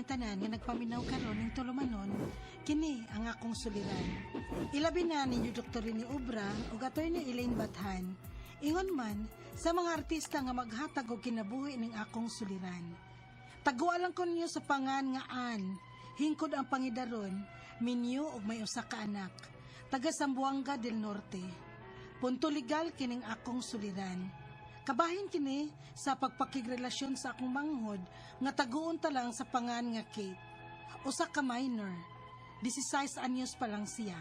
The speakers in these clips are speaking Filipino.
tanan nga nagpaminaw karon ning tulumanon kini ang akong suliran. Ilabi na ninyo Dr. ni Obra ug Attorney Elaine Bathan. Ingon man sa mga artista nga maghatag og kinabuhi ning akong suliran. Tagualan ko ninyo sa pangan nga Ann. Hingkod ang pangidaron, minyo og may usa ka anak. Taga Zamboanga del Norte. Punto legal kining akong suliran. Kabahin kini sa pagpakigrelasyon sa akong manghod nga taguon ta lang sa pangan nga Kate. Usa ka minor, 16 anyos pa lang siya.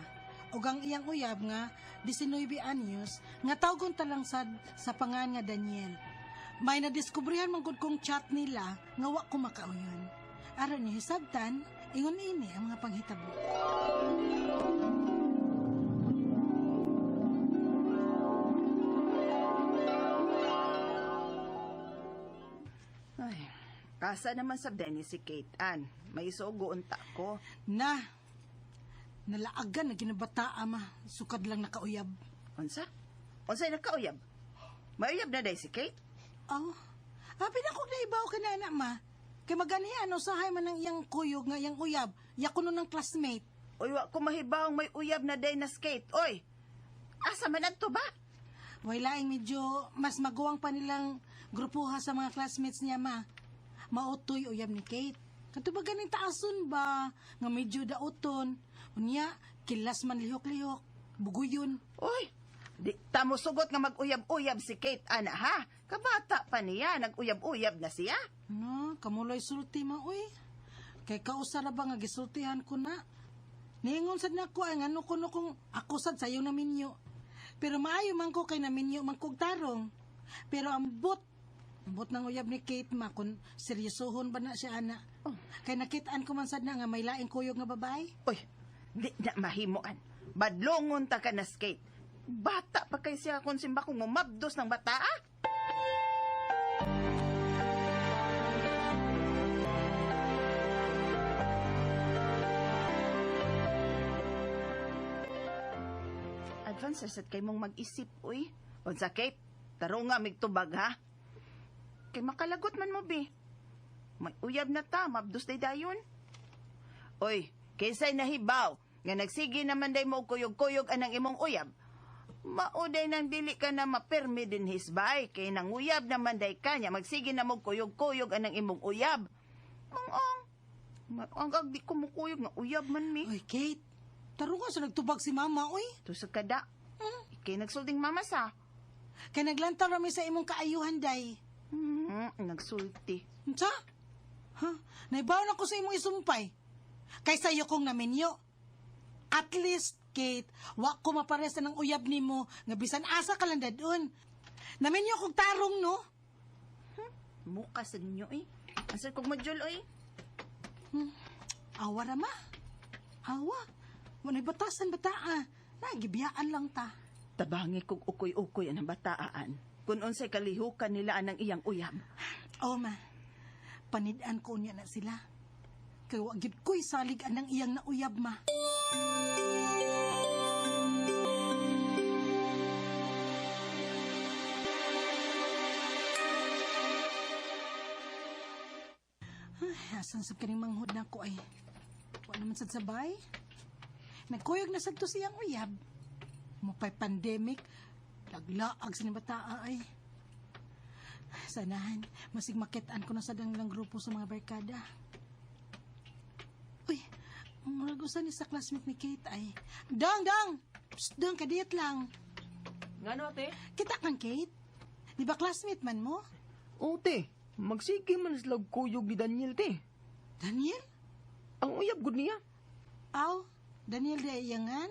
Ug ang iyang uyab nga 19 anyos nga tawgon ta lang sad sa pangan nga Daniel. May nadiskubrihan man gud kong chat nila nga wa ko makauyon. Aron ni hisabtan, ingon ini ang mga panghitabo. Ay, kasa naman sa Dennis si Kate Ann. May isugo unta ko. Nalaagan na ginabataa ma. Sukad lang nakauyab. Unsa? Unsay nakauyab? May uyab na day si Kate? Oh, pinakog na ibaw ka na anak ma. Kay magani ano sahay man ng iyang kuyog nga iyang uyab. Yakuno ng classmate. Uy, wa ko mahibawang may uyab na day na si Kate. Oy, asa man adto ba? Way laing medyo mas maguwang pa nilang grupuha sa mga classmates niya ma. Mautoy uyab ni Kate. Kanto ba ganing taason ba? Nga medyo dauton. Unya, kilas man lihok-lihok. Buguyon. Uy, di tamo sugot nga mag-uyab-uyab si Kate, ana ha? Kabata pa niya, nag-uyab-uyab na siya. No, kamuloy sulti ma, uy. Kay kausara ba nga gisultihan ko na? Niingon sad na ko ay ngano kuno kung ako sad sayo na minyo. Pero maayo man ko kay naminyo man kog tarong. Pero ambot ng uyab ni Kate ma kung seryosohon ba na siya ana. Oh. Kay nakitaan ko man sad na nga may laing kuyog nga babae. Uy, di na mahimuan. Badlongon ta ka na si Kate. Bata pa kay siya kung simba kong umabdos ng bata, ah? Advance sad kay mong mag-isip, uy. Unsa Kate, taro nga migtubag ha. Kay makalagot man mo bi. May uyab na ta, mabdos day dayon. Uy, kaysa'y nahibaw, nga nagsige naman day mo kuyog-kuyog anang imong uyab. Mauday nang dili ka na mapermi din hisbay, kay nang uyab naman day kanya, magsige na mo kuyog-kuyog anang imong uyab. Ang agdi ko mo kuyog nga uyab man mi. Uy, Kate, taro nga sa nagtubag si mama, uy. Tusag ka da. Kay nagsulding mama sa. Kay naglantaw rami sa imong kaayuhan, day. Nagsulti. Unsa? Ha? Naibaw na ko sa imong isumpay. Kay sayo kong naminyo. At least, Kate, wa ko maparesa ng uyab nimo nga bisan asa ka lang dadun. Naminyo kong tarong, no? Mukha sa ninyo eh. Asal kong module eh. Awa rama. Awa. Wanay batasan bataa. Nagibiyaan lang ta. Tabangi kong ukoy-ukoy ang bataan. Kung unsay kalihukan nila anang iyang uyab. O ma, panidaan ko niya na sila. Kaya wagid ko'y salig anang iyang nauyab ma. Asan sa kaning manghod na ko ay wala naman sad sabay. Nagkuyog na sad to siyang uyab. Mupay pandemic, laglaag sa bataa ay. Sanahan, masig makitaan ko na sa dang grupo sa mga barkada. Uy, muragusan ni sa classmate ni Kate ay. Dang! Psst, dang, kadiyat lang. Ngano ate? Kita kang Kate? Di ba classmate man mo? O te, magsige man sila kuyog ni Daniel te. Daniel? Ang uyab gud niya. Aw, Daniel di iyangan?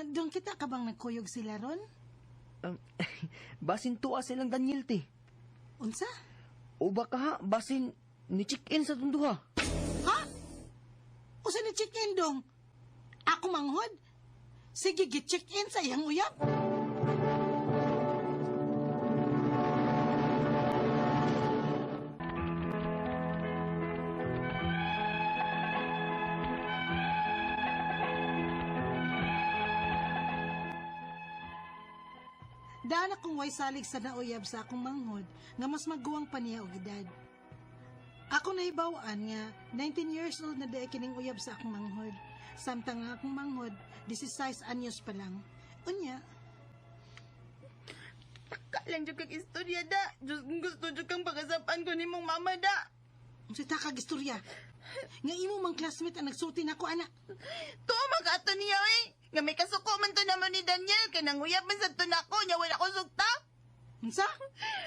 Doon kita ka bang nagkuyog sila ron? Basin tuwa silang Daniel te. Unsa? O baka ha, basin ni check-in sa tunduha. Ha? Usa ni check-in dong? Ako manghod? Sige, gi-check-in sa iyang uyab. Daan akong way salig sa nauyab sa akong manghod nga mas maguwang pa niya og edad. Ako nahibawaan nga 19 years old na dahil kining uyab sa akong manghod. Samtang nga akong manghod 16 anyos pa lang. Unya, Kalang jud kag istorya da. Diyos kung gusto jud kang pagasapan ko nimong mama da. unsay ta kag istorya? Nga imo mang classmate ang nagsulti nako anak. Tuo mag-ato niya Nga may kasuko man to naman ni Daniel. Kaya nanguyab man sa to nako. Nya wala ko sugta. Unsa?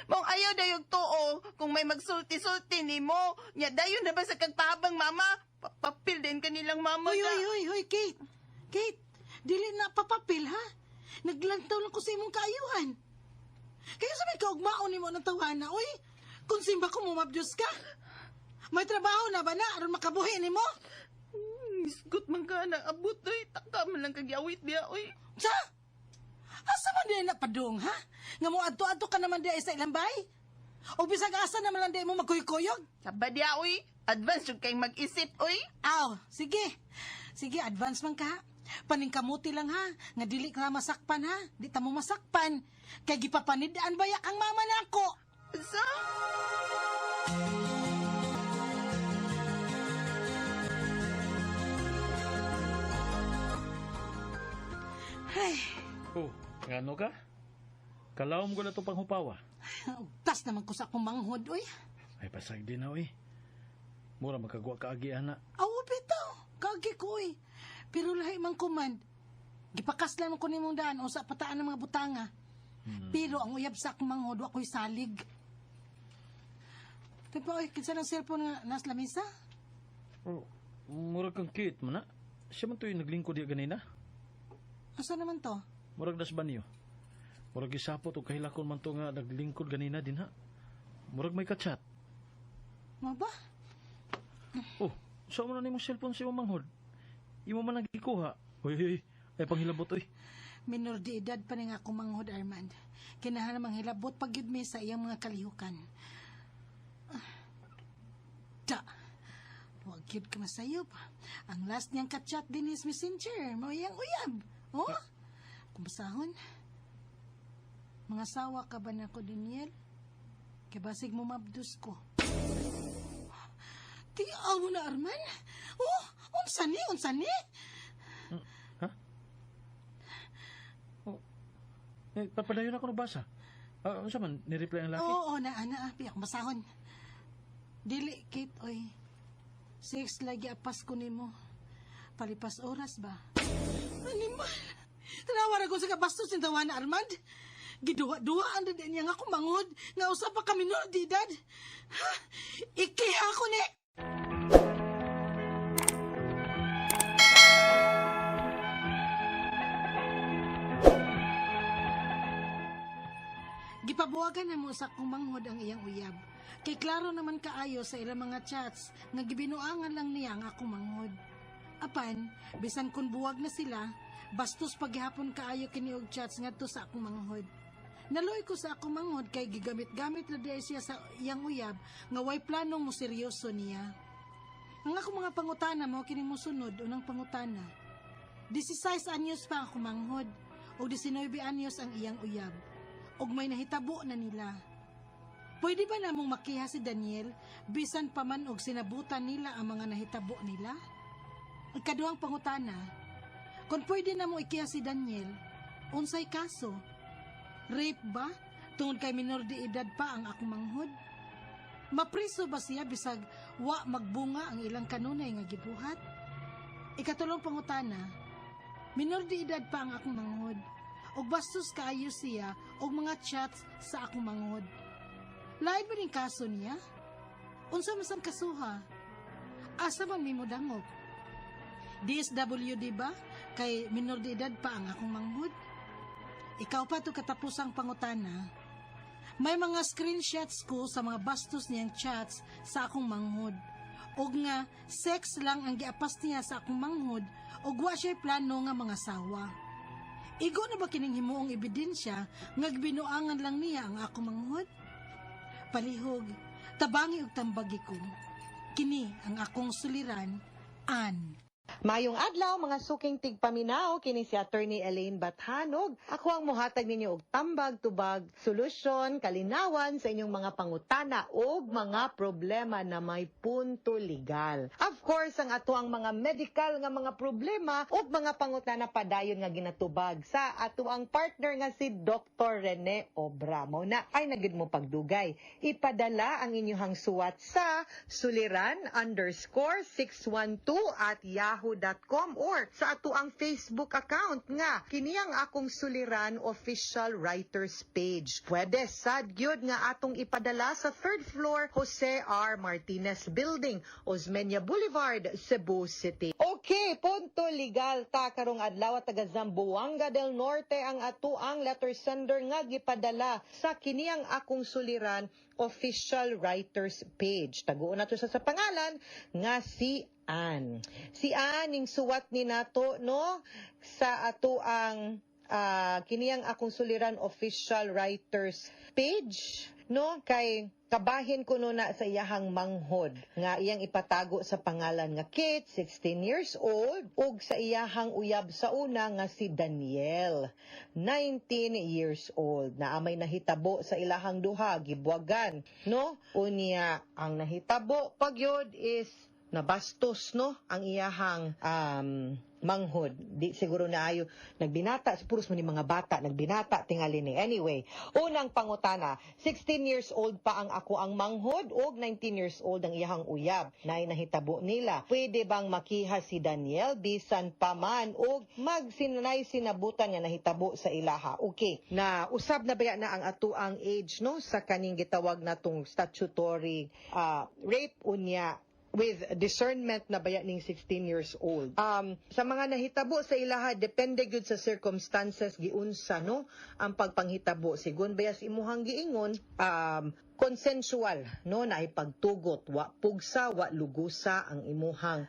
Mong ayaw dayog tuo. Kung may magsulti-sulti ni mo. Nya dayon na ba sa kagpahabang mama? Papapil din kanilang mama Hoy, da. hoy, hoy, hoy, Kate. Kate, dili na papapil ha? Naglantaw lang ko sa imong kaayuhan. Kaya sa may kaugmaon ni mo ng tawana, oy, kung simba ko mumabdiyos ka. May trabaho na ba na aron makabuhi ni mo? Isgot man ka nang abot oy. Taka man lang kagyawit diya oy. Sa? Asa man din napadung, ha? Nga mo adto-adto ka naman di sa ilang bay? O bisag asa naman lang di mo magkuykoyog? Sabad diya oy. Advance yung kayong mag-isip oy. Aw, sige. Sige, advance man ka. Paningkamuti lang ha. Nga dili ka masakpan ha. Di ta mo masakpan. Kay gipapanidaan bayak ang mama nako. Sa? Ay, Oh, ngano ka? Kalawom ko na to panghupawa. tas naman ko sa akong manghod, uy. Ay, pasag din na, uy. Mura magkagwa ka agi, ana. Aw, bitaw. Kagi ko, uy. Pero lahi mang command. Gipakaslan mo ko nimong daan o sa pataan ng mga butanga. Pero ang uyab sa akong manghod, ako'y salig. Tipo, uy, kinsa ng cellphone nga nas lamisa? Oh, mura kang cute mo na. Siya man to yung naglingkod diya ganina. Asa naman to? Murag das banyo. Murag isapot o kahilakon man to nga naglingkod ganina din, ha? Murag may kachat. Mo ba? Oh, saan mo na nimong cellphone si Manghod? Imo man nagikuha. Uy, ay panghilabot, uy. Minor de edad pa rin akong manghod, Armand. Kinahanam ang hilabot pag yun mi sa iyang mga kalihukan. Da! Huwag yun ka masayop. Ang last niyang kachat din is messenger. Mauyang uyab. Oh? Kumasahon? Mga sawa ka ba na ko, Daniel? Kabasig mo mabdus ko. Tiyaw mo na, Arman. Oh, unsa ni? Ha? Oh, papadayon ako nabasa. Ano sa man, nireply ang laki? Oo, piyak masahon. Dili, Kate, oy. 6 lagi apas ko nimo. Palipas oras ba? Animal. Tanawa na ko sa kabastos ng tawa na Armand. Giduwa-duwaan na din niya nga akong mangod. Nga usap pa kami noon, di dad. Ha? Ikiha ko ni... Gipabuwagan na mo sa kumanghod ang iyang uyab. Kay klaro naman kaayo sa ilang mga chats nga gibinuangan lang niya ang akong manghod. Apan, bisan kun buwag na sila, bastos paghihapon kaayo kini og chats ngadto sa akong manghod. Naloy ko sa akong manghod kay gigamit-gamit na diay siya sa iyang uyab nga way planong mo seryoso niya. Ang akong mga pangutana mo kini mo sunod unang pangutana. 16 anyos pa ang akong manghod o 19 anyos ang iyang uyab. Og may nahitabo na nila. Pwede ba namong makiha si Daniel bisan pa man og sinabutan nila ang mga nahitabo nila? Ikaduhang pangutana, kung pwede namong ikiha si Daniel, unsay kaso? Rape ba? Tungod kay minor de edad pa ang akong manghod? Mapriso ba siya bisag wa magbunga ang ilang kanunay nga gibuhat? Ikatulong pangutana, minor de edad pa ang akong manghod. Og bastos kaayo siya og mga chats sa akong manghod. Lain ba ning kaso niya? Unsa man sang kasuha? Asa man mi mo dangop? DSWD ba? Kay minor de edad pa ang akong manghod? Ikaw pa to katapusang pangutana. May mga screenshots ko sa mga bastos niyang chats sa akong manghod. Og nga, sex lang ang giapas niya sa akong manghod og wa siya plano nga mga sawa. Igo na ba kining himuong ebidensya nga binuangan lang niya ang akong manghod? Palihog, tabangi og tambagi ko. Kini ang akong suliran, Ann. Mayong adlaw mga suking tigpaminaw kini si Attorney Elaine Bathanog. Ako ang mohatag ninyo og tambag tubag, solusyon, kalinawan sa inyong mga pangutana o mga problema na may punto legal. Of course, ang ato ang mga medical nga mga problema o mga pangutana padayon nga ginatubag sa ato ang partner nga si Dr. Rene Obra. Mao na ay nagid mo pagdugay. Ipadala ang inyong suwat sa suliran_612@yahoo.com or sa ato ang Facebook account nga kiniyang akong suliran official writers page. Pwede sad gyud nga atong ipadala sa 3rd floor Jose R. Martinez Building, Osmeña Boulevard, Cebu City. Okay, punto legal ta karong adlaw taga Zamboanga del Norte ang ato ang letter sender nga gipadala sa kiniyang akong suliran official writers page. Taguon nato sa pangalan nga si Ann. Si Ann ning suwat ni nato no sa ato ang kiniyang akong suliran official writers page no kay kabahin ko no na sa iyahang manghod nga iyang ipatago sa pangalan nga Kate, 16 years old, ug sa iyahang uyab sa una nga si Daniel, 19 years old. Naamay nahitabo sa ilahang duha gibuwagan, no? Unya ang nahitabo pagyod is nabastos no ang iyahang manghod. Di siguro na ayo nagbinata, puros man ni mga bata nagbinata tingali ni. Anyway, unang pangutana, 16 years old pa ang ako ang manghod ug 19 years old ang iyahang uyab. Nay nahitabo nila. Pwede bang makiha si Daniel bisan pa man ug magsinay sinabutan nga nahitabo sa ilaha? Okay, na usab na baya na ang ato ang age no sa kaning gitawag natong statutory rape unya with discernment na baya ning 16 years old. Sa mga nahitabo sa ilaha, depende gyud sa circumstances giunsa no ang pagpanghitabo. Sigon bayas imuhang giingon, consensual no na ay pagtugot, wa pugsa, wa lugusa ang imuhang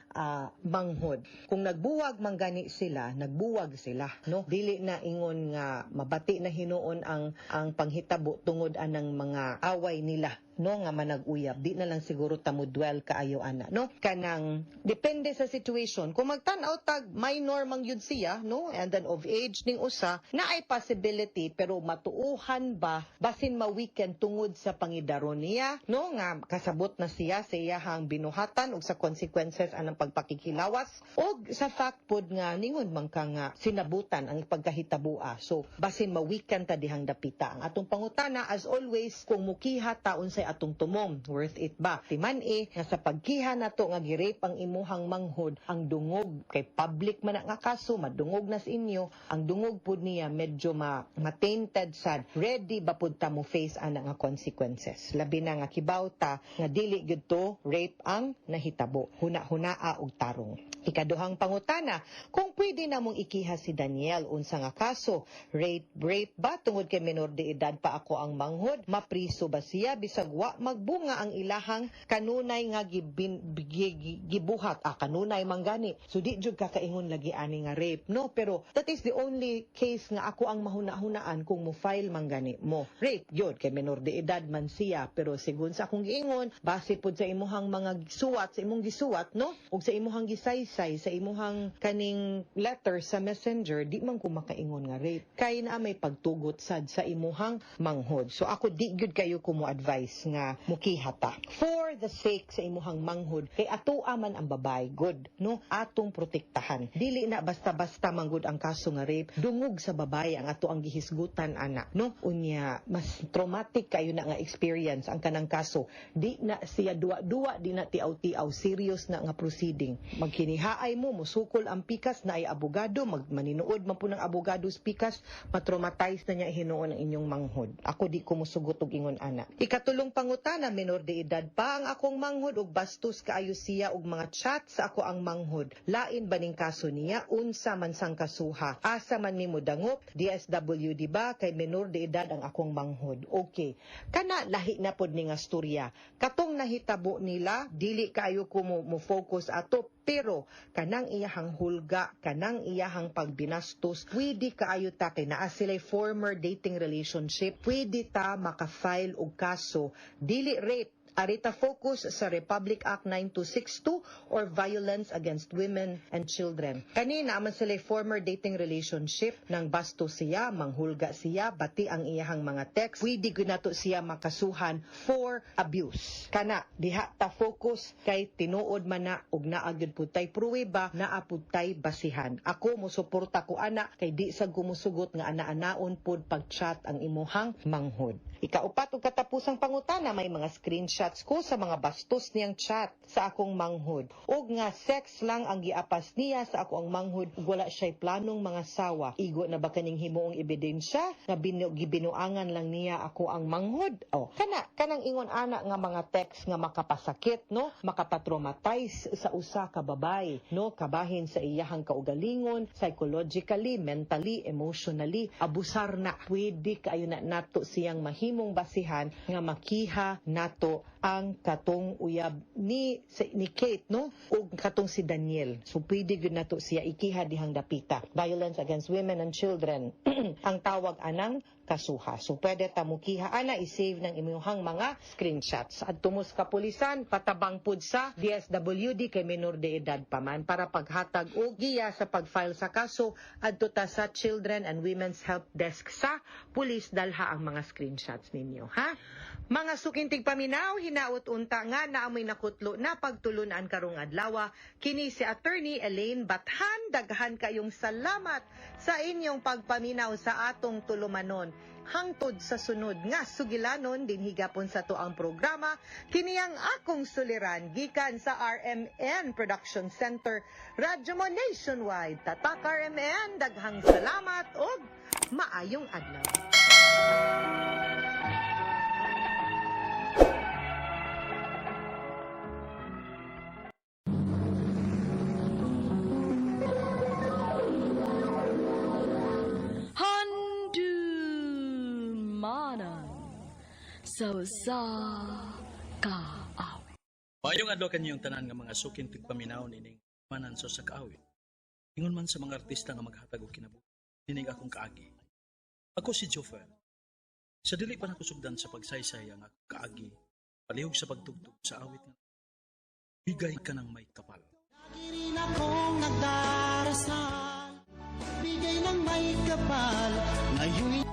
manghod. Kung nagbuwag manggani sila, nagbuwag sila no. Dili na ingon nga mabati na hinuon ang panghitabo tungod anang mga away nila no nga manag-uyab. Di na lang siguro tamudwell kaayo ana no. Kanang depende sa situation. Kung magtan-aw tag minor man yun siya no and then of age ning usa na ay possibility pero matuuhan ba basin ma-weekend tungod sa pangidaron niya no nga kasabot na siya sa iyahang binuhatan ug sa consequences anang pagpakikilawas ug sa fact pod nga ningon man ka nga sinabutan ang pagkahitabua. So basin ma-weekend ta dihang dapita. Ang atong pangutana as always kung mukiha taon sa atong tumong, worth it ba? Timan nga sa pagkiha nato nga gi-rape ang imuhang manghod, ang dungog kay public man nga kaso, madungog na sa inyo, ang dungog pud niya medyo ma-tainted sad. Ready ba pud ta mo face ana nga consequences? Labi na nga kibawta nga dili gyud to rape ang nahitabo. Huna-hunaa og tarong. Ikaduhang pangutana, kung pwede namong ikiha si Daniel unsa nga kaso, rape ba tungod kay menor de edad pa ako ang manghod, mapriso ba siya bisag wa magbunga ang ilahang kanunay nga gibuhat kanunay manggani. So di jud kakaingon lagi ani nga rape no, pero that is the only case nga ako ang mahuna-hunaan kung mo file manggani mo. Rape gyud kay menor de edad man siya, pero sigun sa akong giingon base pod sa imuhang mga suwat sa imong gisuwat no ug sa imuhang gisaysay sa imuhang kaning letter sa messenger, di man ko makaingon nga rape kay na may pagtugot sad sa imuhang manghod. So ako di gyud kayo ko mo advice nga mukihata for the sake sa imuhang manghod kay atoa man ang babay good no atong protektahan. Dili na basta-basta manggod ang kaso nga rape, dungog sa babay ang ato ang gihisgutan ana no. Unya mas traumatic kayo na nga experience ang kanang kaso, di na siya duwa di na tiaw-tiaw, serious na nga proceeding. Magkinihaay mo musukol ang pikas na ay abogado, magmaninuod man po ng abogado pikas, matraumatize na niya hinuon ang inyong manghod. Ako di ko musugot og ingon ana. Ikatulong pangutana, menor de edad pa ang akong manghod ug bastos kaayo siya og mga chat sa ako ang manghod. Lain ba ning kaso niya? Unsa man sang kasuha? Asa man nimo dangop? DSWD ba kay menor de edad ang akong manghod? Okay. Kana lahi na pod ni nga storya. Katong nahitabo nila, dili kaayo ko mo focus ato, pero kanang iyahang hulga, kanang iyahang pagbinastos, pwede kaayo ta kay naa sila former dating relationship, pwede ta maka-file og kaso, dili rape Arita focus sa Republic Act 9262 or violence against women and children. Kanina man sila former dating relationship nang basto siya, manghulga siya, bati ang iyahang mga text. Pwede ko na to siya makasuhan for abuse. Kana, diha ta focus kay tinuod man na og naagid putay pruweba na aputay basihan. Ako mo suporta ko ana kay di sa gumusugot nga ana-anaon pod pag-chat ang imuhang manghod. Ikaupat ug katapusang pangutana, may mga screenshots ko sa mga bastos niyang chat sa akong manghod. Og nga sex lang ang giapas niya sa ako ang manghod ug wala siya'y planong mga sawa. Igo na ba kaning himuong ebidensya nga gibinuangan lang niya ako ang manghod? O, kanang ingon ana nga mga text nga makapasakit, no? Makapatraumatize sa usa ka babay, no? Kabahin sa iyahang kaugalingon, psychologically, mentally, emotionally, abusar na. Pwede kayo na nato siyang mahimong basihan nga makiha nato ang katong uyab ni Kate, no? Ug katong si Daniel. So pwede gyud nato siya ikiha dihang dapita. Violence against women and children ang tawag anang kasuha. So pwede ta mukiha ana i-save ng imong mga screenshots. At tumus kapulisan patabang pud sa DSWD kay minor de edad pa man para paghatag og giya sa pagfile sa kaso adto ta sa Children and Women's Help Desk sa pulis dalha ang mga screenshots ninyo, ha? Mga sukintig paminaw, hinaut unta nga naamoy nakutlo na pagtulunan karong adlaw. Kini si Attorney Elaine Bathan. Daghan kayong salamat sa inyong pagpaminaw sa atong tulumanon. Hangtod sa sunod nga sugilanon din higapon sa tuang programa, kini ang akong suliran gikan sa RMN Production Center, Radyo mo Nationwide. Tatak RMN, daghang salamat ug maayong adlaw. So sa kaawit. Mayong adlaw kanyang tanan nga mga sukin tigpaminaw nining manan sa kaawit. Ingon man sa mga artista nga maghatag og kinabuhi. Nining akong kaagi. Ako si Jofer. Sa dili pa nakusugdan sa pagsaysay ang akong kaagi, palihog sa pagtugtog sa awit nga bigay ka ng may kapal. Lagi rin akong nagdarasal, bigay ng may kapal, ngayon'y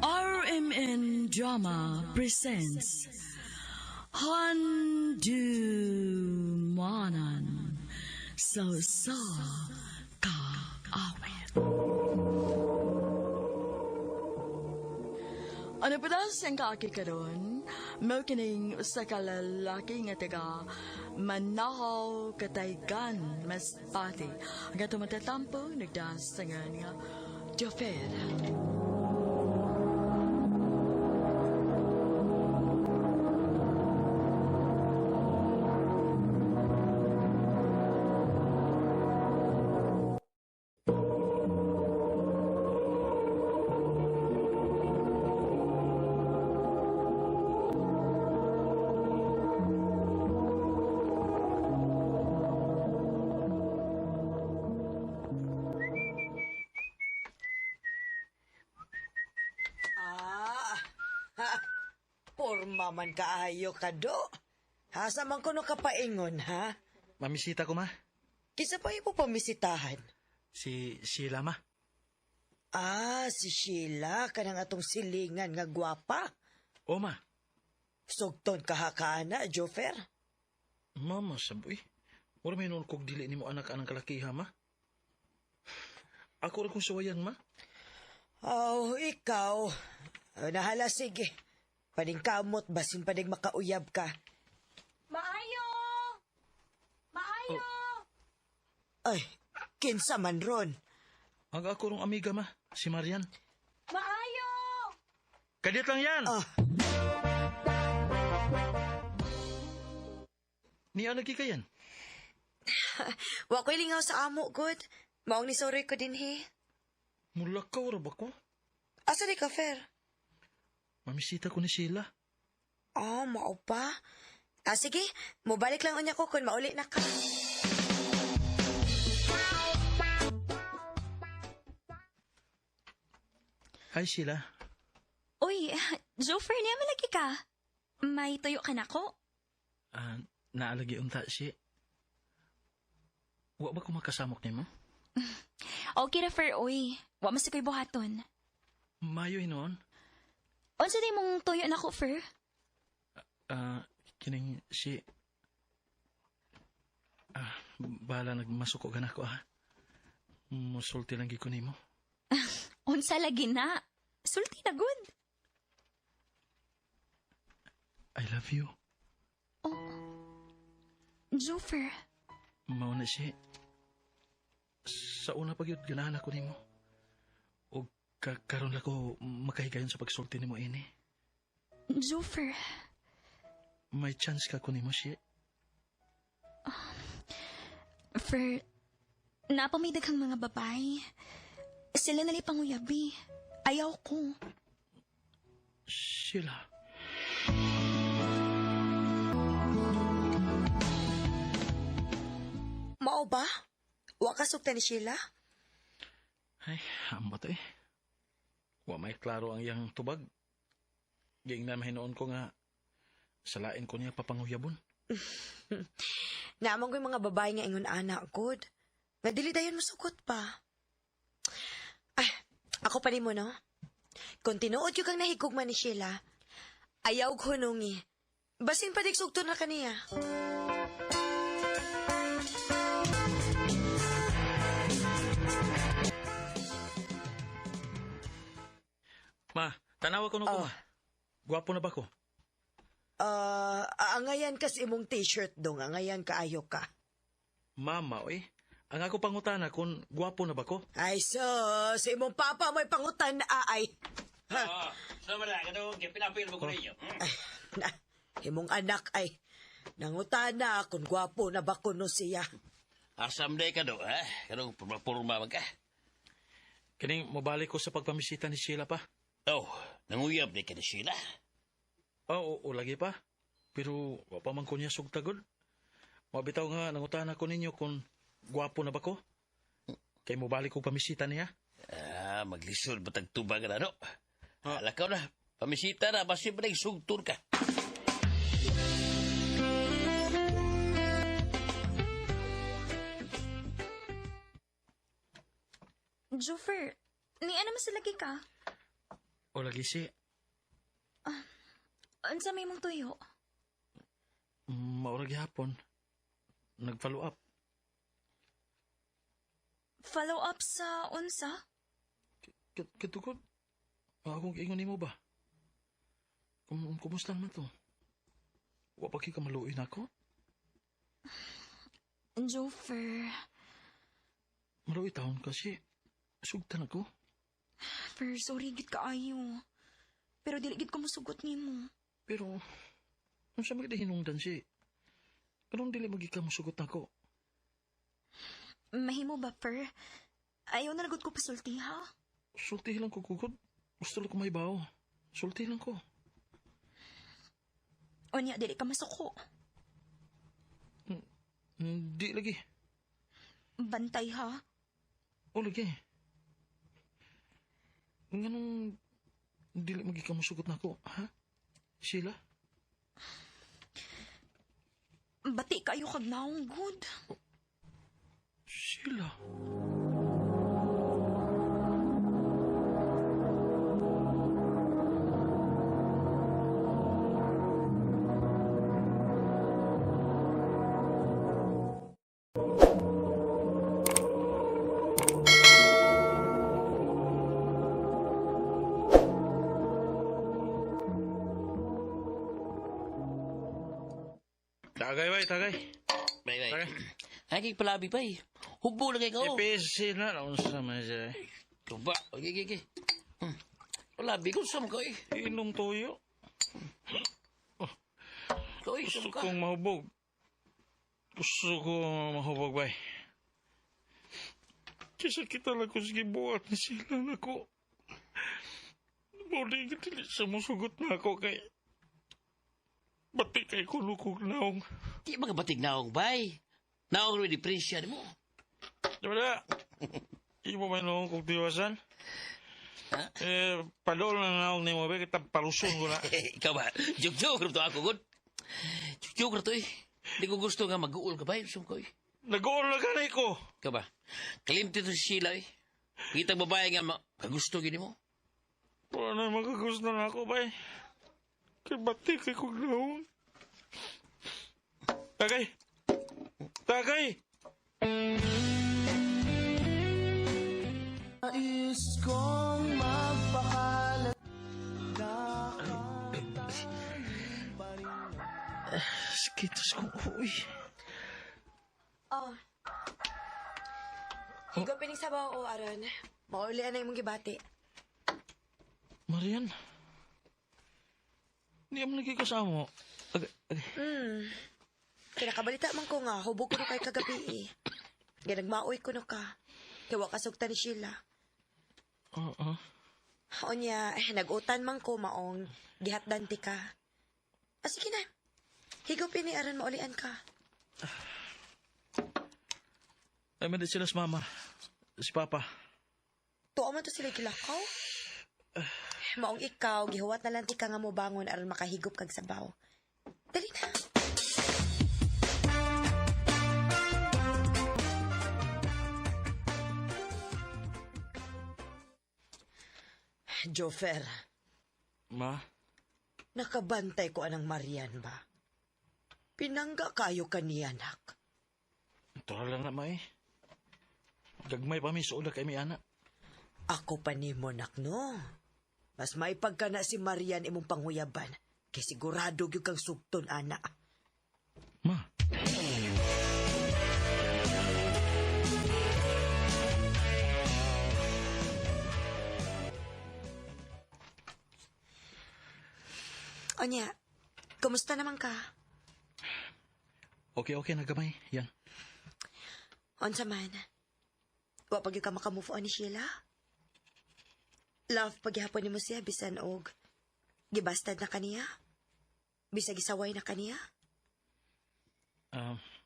RMN Drama presents Handumanan So Sa Kaawit. Ano pa das ang kaaki karon? Mao kining usa ka lalaki nga taga Manahaw Kataygan Masbate. Ang ato matatampo nagdasangan nga Jofer. Porma man kaayo ka do. Hasa man kuno kapaingon, ha? Mamisita ko ma. Kisa pa ipo pamisitahan. Si Sheila ma. Si Sheila, kanang atong silingan nga gwapa. O ma. Sugton kahakaana, Jofer. Mama saboy. Wala may nung kog dili ni mo anak-anang kalakiha ma. Ako rin kong sawayan ma. Ikaw. Nahala sige. Pading kamot, basin pading makauyab ka. Maayo! Maayo! Ay, kinsa man ron. Ang ako rong amiga ma, si Marian. Maayo! Kadit lang yan! Niya lagi ka yan? Wa ko'y lingaw sa amo, good. Maong ni sorry ko din, he. Mulakaw ra ba ko? Asa di ka, Fer? Mamisita ko ni Sheila. Mao pa? Sige, mubalik lang unya ko kung mauli na ka. Hi Sheila. Uy, Jofer, niya malagi ka. May tuyo ka na ko. Naalagi unta si. Wa ba ko makasamok nimo? Okay ra, Fer, oy. Wa mas ko'y buhaton. Mayo noon. Unsa di mong tuyo na ko, Fer? Kining si... bala nagmasuko ka na ko, ha? Musulti lang giko nimo. Unsa lagi na? Sulti na good. I love you. Jofer, Mao na si. Sa una pagyud ganahan ako nimo. O karon lang ko makahigayon sa pagsulti nimo ini. Jofer. May chance ka ko nimo si. Fer, napamay daghang mga babae. Sila nali panguyabi. Ayaw ko. Sila. Mao ba? Wa ka sugta ni Sheila? Ay, ambot eh. Wa may klaro ang iyang tubag. Ging na mahinoon ko nga salain ko niya papanguyabon. Naamang ko yung mga babae nga ingon anak, good. Nga dili dayon masugot pa. Ay, ako pa mo, no? Kung tinuod yung kang nahigugman ni Sheila, ayaw ko hunungi. Basin pa digsugto na kaniya. Ma, tanawa ko ko. Gwapo na ba ko? Angayan kas imong t-shirt dong, angayan kaayo ka. Mama, oy. Ang ako pangutana kung gwapo na ba ko? Ay, si imong papa mo'y pangutan na ay. Sama na, ganun, pinapil mo ko ninyo. Na, imong anak ay, nangutana kung gwapo na ba kuno siya. Asam day ka do, ha? Ganun, purma ka. Kining mabalik ko sa pagpamisita ni Sheila pa. Oh, nanguyab day ka ni Sheila. Oo, lagi pa. Pero wapa man ko niya sugtagod. Mabitaw nga nangutana ko ninyo kung gwapo na ba ko? Kay mo balik ko pamisita niya. Maglisod ba tagtubag na, no? Lakaw na, pamisita na, basi ba nagsugtur ka? Jofer, ni ano mas lagi ka? O lagi si. Unsa may mong tuyo? Maurag hapon. Nag-follow up. Follow up sa unsa? Katukod. Akong kiingon nimo ba? Kumusta naman to? Wa pa ka maluin ako? Jofer. Maluin taon kasi. Sugtan ako. Fer, sorry gid kaayo. Pero dili gid ko masugot nimo. Pero, ano sa mga hinungdan si? Anong dili magi ka musugot ako? Mahimo ba, Fer? Ayaw na nagod ko pasulti, ha? Sulti lang ko kukod. Gusto lang ko may bao. Sulti lang ko. O niya, dili ka masuko. Di lagi. Bantay, ha? O lagi. Nganong dili magi ka musugot na ako, ha? Sheila? Bati kayo kag naong good. Sheila? Tagay ba, tagay. Bay. Tagay. Ay, palabi pa eh. Hubo na kayo. Ipisi na, naon sa mga Tuba, okay. Palabi ko sa mga eh. Inom toyo. Koy, Gusto sa mga. kong mahubog. Gusto ko mahubog, bay. Kisa kita lang ko sige buhat na sila na ko. Budi kitili sa musugot na ako kay... Bati kay kulukog naong. Di ba kabatig naong bay? Naong rin depresya mo. Diba na? Di mo may noong kong tiwasan? Padol na naong ni mo, be, kita paluson ko na. Ikaw ba? Joke-joke to ako, good. Joke-joke to eh. Di ko gusto nga mag-uol ka ba? Gusto ko eh. Nag-uol na ganay ko. Ikaw ba? Kalimti to si Sheila eh. Kitang babae nga kagusto gini mo. Paano makagusto na ako, bay? Kay batik kay kong naong. Tagay! Tagay! Nais kong magpakalat. Skitos kong uy. Oh. Higo pining sabaw ko, Aron. Maulian na imong gibati. Marian. Hindi mo lagi kasama. Kinakabalita man ko nga, hubog ko na kay kagabi eh. Ginagmaoy ko na ka. Kaya kasugta ni Sheila. Oo. O niya, nag-utan man ko maong gihatdanti ka. Sige na. Higupin ni Aron, maulian ka. Ay, may sila sa mama. Si Papa. Tuwa man to sila gilakaw. Maong ikaw, gihuwat na lang ti ka nga mo bangon aron makahigop kag sabaw. Dali na. Jofer, Ma? nakabantay ko anang Marian ba? Pinangga kayo kaniya, nak. Ito lang na, may. Gagmay pa mi suula kay mi anak. Ako pa ni mo, nak, no? Mas maipagka na si Marian imong panghuyaban, kay sigurado gyud kang sugton, ana. Ma? Onya, kumusta naman ka? Okay, nagamay. Yan. Onsa man? Wa pag ka makamove on ni Sheila? Love paghihapon ni mo siya bisan og gibastad na kaniya? Bisag isaway na kaniya?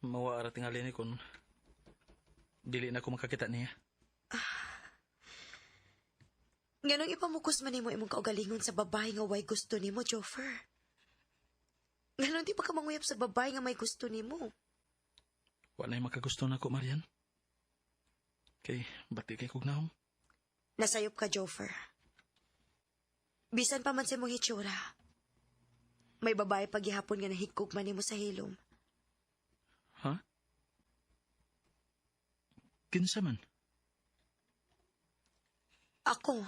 Mawa ara tingali ni kun dili na ko makakita niya. Nganong ipamukos man nimo imong kaugalingon sa babae nga way gusto nimo, Jofer? Nganong di pa ka manguyap sa babae nga may gusto nimo? Wa na makagusto na ko, Marian. Kay, bati kay kugnahom. Nasayop ka, Jofer. Bisan pa man sa mong hitsura. May babae paghihapon nga nahigkog man nimo sa hilom. Ha? Kinsa man? Ako,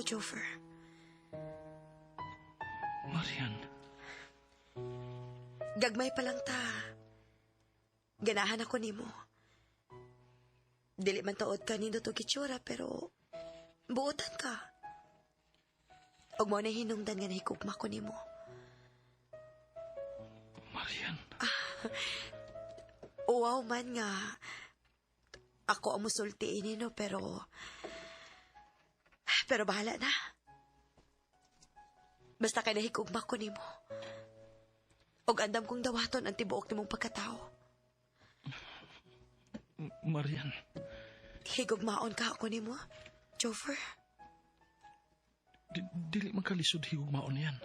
Jofer. Marian. Gagmay pa lang ta. Ganahan ako nimo. Dili man tuod ka nindo to gitsura, pero buotan ka. Og mo na hinungdan nga nahikugma ko nimo. Marian. Wow man nga. Ako ang musultiin nino, pero bahala na. Basta kay nahikugma ko nimo. Og andam kong dawaton ang tibuok nimong pagkatao. Marian. Higugmaon ka ako nimo, Jofer. Dili man kalisod higugmaon yan.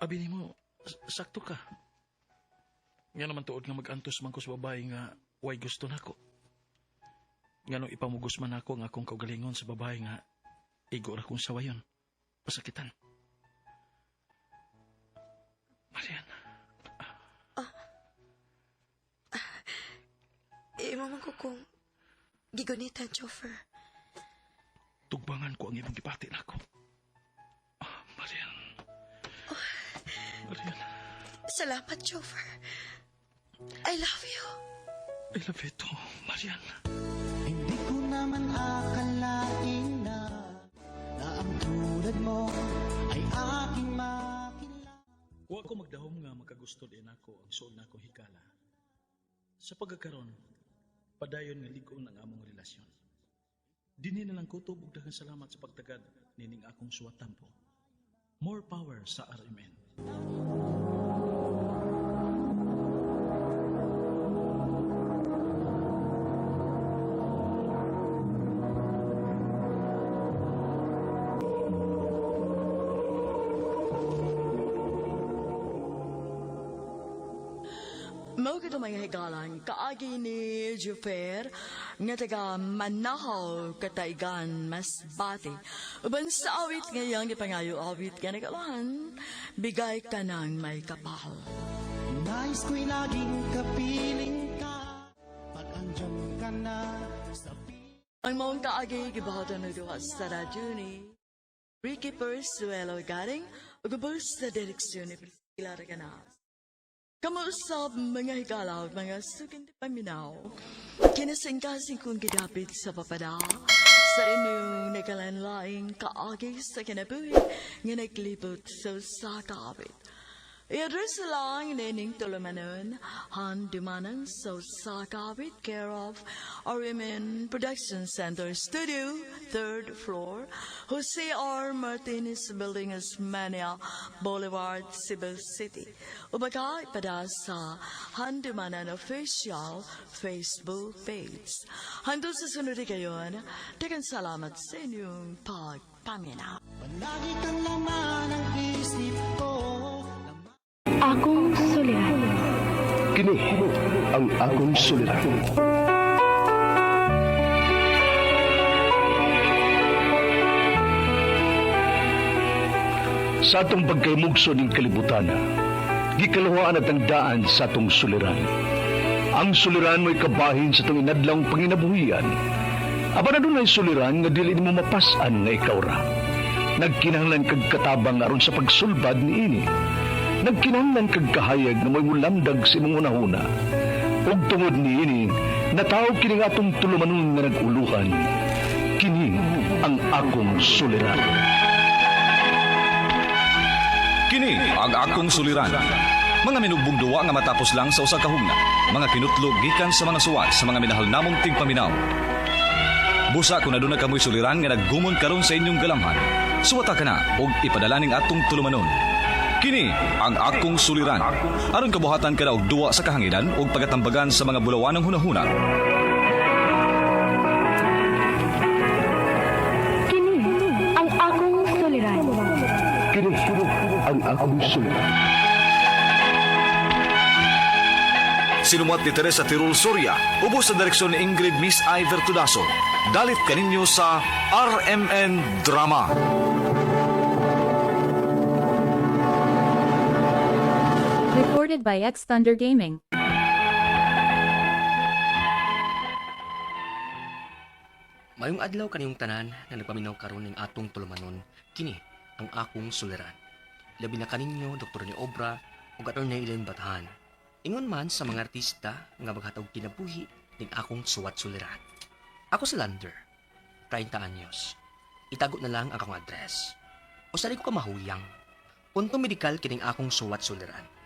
Abi nimo, sakto ka. Nga naman tuod nga mag-antos man ko sa babae nga way gusto nako. Nga nung ipamugos man ako nga akong kaugalingon sa babae nga igo ra kong sawayon. Pasakitan. Marian. Imo man ko kung gigunitan, Jofer. Tugbangan ko ang imong gipati nako. Marian. Marian. Salamat, Jofer. I love you. I love you too, Marian. Hindi ko naman akalain na ang tulad mo ay aking makilala. Wa ko magdahom nga makagusto din ako ang suod na akong hikala. Sa pagkakaroon, padayon nga ligon ang among relasyon. Dini na lang ko tubog daghang salamat sa pagtagad nining akong suwatampo. More power sa RMN. Mao kita mga higalan, kaagi ni Jufer, nga taga Manahaw, Kataigan, Masbate. Uban sa awit ngayang di pangayo awit nga nagalan, bigay ka ng may kapal. Nais ko'y laging kapiling ka pag andyan ka na sa Ang maong kaagi, gibahatan na duwa sa radyo ni Ricky Persuelo garing, ugubos sa direksyon ni Priscilla Reganas. Kamusap mga higalaw, mga sukin di paminaw. Kinasingkasing kong gidapit sa papada sa inyong nagalanlaing kaagi sa kinabuhi nga naglibot sa kakapit. I-address lang nining tulumanon, handumanan sa kakapit care of RMN Production Center Studio, 3rd floor, Jose R. Martinez Building, Osmania Boulevard, Cebu City. Ubaga ipada sa handumanan official Facebook page. Hando sa sunod kayon, dagan salamat sa inyong pagpaminaw. Palagi kang laman ng isip ko. Akong suliran. Kini ang akong suliran. Sa atong pagkaymugso ng kalibutan, gikalawaan at ang daan sa atong suliran. Ang suliran mo'y kabahin sa itong inadlang panginabuhian. Aba na doon ay suliran nga dili mo mapasan nga ikaw ra. Nagkinahanglan kag katabang aron sa pagsulbad ni ini. Nagkinahanglan kag kahayag na mo'y mulamdag sa imong unahuna. Ug tungod ni ini, natawag kini nga atong tulumanon nga naguluhan. Kini ang akong suliran. Kini ang akong suliran. Mga minugbong duwa nga matapos lang sa usa ka hugna. Mga kinutlog gikan sa mga suwat sa mga minahal namong tigpaminaw. Busa kung aduna kamoy suliran nga naggumon karon sa inyong galamhan. Suwata ka na og ipadala ning atong tulumanon. Kini ang akong suliran. Aron kabuhatan ka na og duwa sa kahanginan og pagatambagan sa mga bulawanong hunahuna. Kini ang akong suliran. Kini ang akong suliran. Sinumat ni Teresa Tirul Soria, ubos sa direksyon ni Ingrid Miss Iver Tudaso. Dalit kaninyo sa RMN Drama. Recorded by X Thunder Gaming. Mayong adlaw kaniyong tanan na nagpaminaw karon ning atong tulumanon, kini ang akong suliran. Labi na kaninyo Dr. ni Obra ug Atty. Elaine Bathan. Ingon man sa mga artista nga maghatag kinabuhi ning akong suwat suliran. Ako si Lander, 30 anyos. Itago na lang ang akong address. Usari ko kamahuyang. Punto medikal kining akong suwat suliran.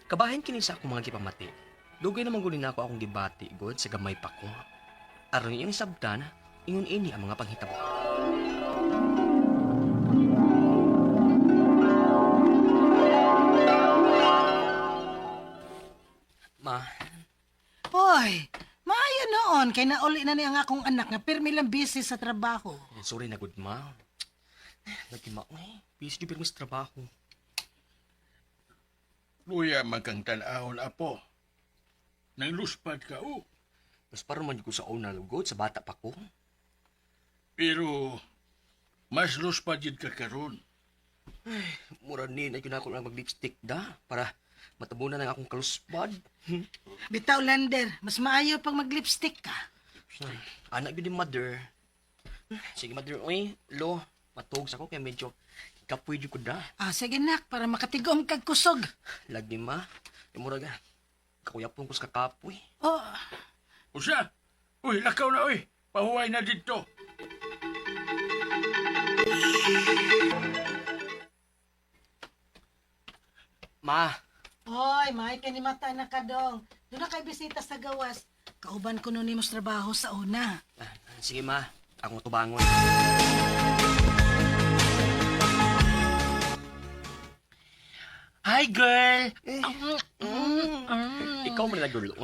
Kabahin kini sa akong mga gipamati. Dugay naman gulin ako akong gibati god sa gamay pa ko. Aron iyang sabtan, ingon ini ang mga panghitabo. Ma. Hoy, maayo noon kay nauli na ni ang akong anak nga pirmi lang busy sa trabaho. Sorry na good ma. Lagi ma, busy di pirmi sa trabaho. Luya magkang tanahon, apo. Nang luspad ka, Mas parang man ko sa una lugod, sa bata pa ko. Pero, mas luspad yun ka karon. Ay, mura ni na yun ako lang mag-lipstick da, para matabunan ang akong kaluspad. Bitaw, Lander, mas maayo pag mag-lipstick ka. Anak yun ni mother. Sige mother, lo, matog sa ko kaya medyo kapoy yun ko da. Sige nak, para makatigom kag kusog. Lagi ma, mura ga, kakuyapon ko sa kakapoy. Usa? Uy, lakaw na, pahuway na dito. Ma. Hoy, may kanimata na ka dong. Doon na kay bisita sa gawas. Kauban ko nun imos trabaho sa una. Sige ma, akong tubangon. Hi, girl! Ikaw man na girl,